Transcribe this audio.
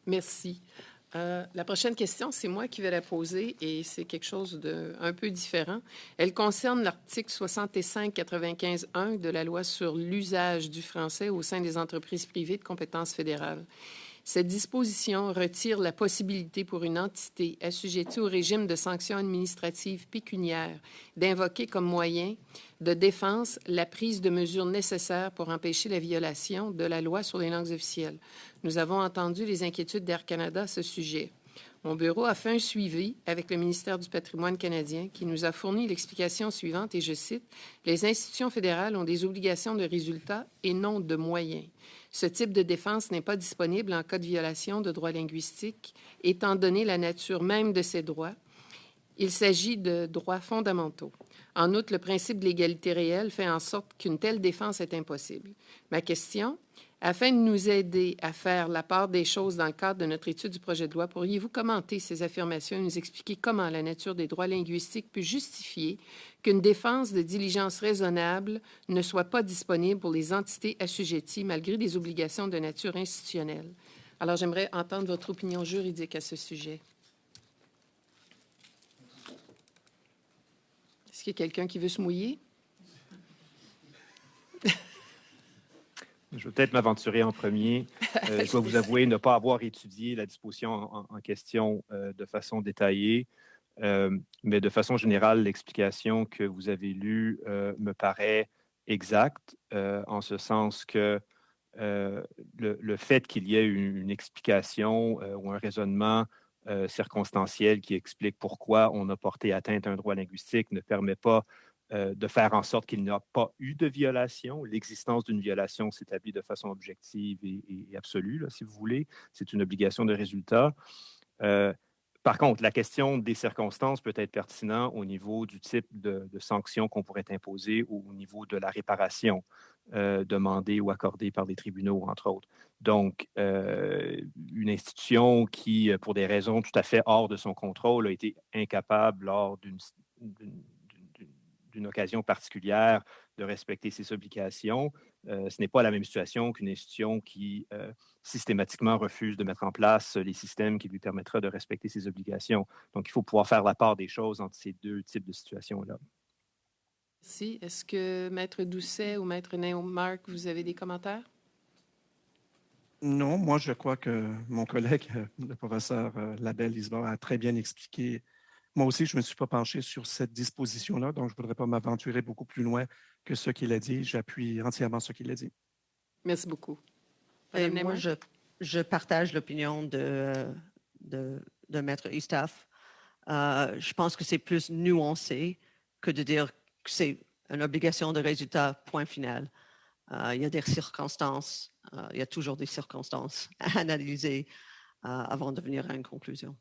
Merci. La prochaine question, c'est moi qui vais la poser et c'est quelque chose d'un peu différent. Elle concerne l'article 65-95-1 de la loi sur l'usage du français au sein des entreprises privées de compétences fédérales. Cette disposition retire la possibilité pour une entité assujettie au régime de sanctions administratives pécuniaires d'invoquer comme moyen de défense la prise de mesures nécessaires pour empêcher la violation de la loi sur les langues officielles. Nous avons entendu les inquiétudes d'Air Canada à ce sujet. Mon bureau a fait un suivi avec le ministère du Patrimoine canadien qui nous a fourni l'explication suivante, et je cite, « Les institutions fédérales ont des obligations de résultats et non de moyens. Ce type de défense n'est pas disponible en cas de violation de droits linguistiques, étant donné la nature même de ces droits. Il s'agit de droits fondamentaux. En outre, le principe de l'égalité réelle fait en sorte qu'une telle défense est impossible. Ma question, afin de nous aider à faire la part des choses dans le cadre de notre étude du projet de loi, pourriez-vous commenter ces affirmations et nous expliquer comment la nature des droits linguistiques peut justifier qu'une défense de diligence raisonnable ne soit pas disponible pour les entités assujetties malgré des obligations de nature institutionnelle? Alors, j'aimerais entendre votre opinion juridique à ce sujet. Est-ce qu'il y a quelqu'un qui veut se mouiller? Je vais peut-être m'aventurer en premier. Je dois vous avouer ne pas avoir étudié la disposition en question de façon détaillée, mais de façon générale, l'explication que vous avez lue me paraît exacte, en ce sens que le fait qu'il y ait une explication ou un raisonnement circonstanciel qui explique pourquoi on a porté atteinte à un droit linguistique ne permet pas de faire en sorte qu'il n'y a pas eu de violation. L'existence d'une violation s'établit de façon objective et absolue, là, si vous voulez. C'est une obligation de résultat. Par contre, la question des circonstances peut être pertinente au niveau du type de sanctions qu'on pourrait imposer ou au niveau de la réparation demandée ou accordée par les tribunaux, entre autres. Donc, une institution qui, pour des raisons tout à fait hors de son contrôle, a été incapable lors d'une occasion particulière de respecter ses obligations, ce n'est pas la même situation qu'une institution qui systématiquement refuse de mettre en place les systèmes qui lui permettraient de respecter ses obligations. Donc, il faut pouvoir faire la part des choses entre ces deux types de situations-là. Merci. Est-ce que Maître Doucet ou Maître Néo-Marc, vous avez des commentaires? Non, moi, je crois que mon collègue, le professeur Labelle-Lisbonne, a très bien expliqué. Moi aussi, je ne me suis pas penché sur cette disposition-là, donc je ne voudrais pas m'aventurer beaucoup plus loin que ce qu'il a dit. J'appuie entièrement ce qu'il a dit. Merci beaucoup. Moi, je partage l'opinion de Maître Ustaf. Je pense que c'est plus nuancé que de dire que c'est une obligation de résultat, point final. Il y a des circonstances, il y a toujours des circonstances à analyser avant de venir à une conclusion.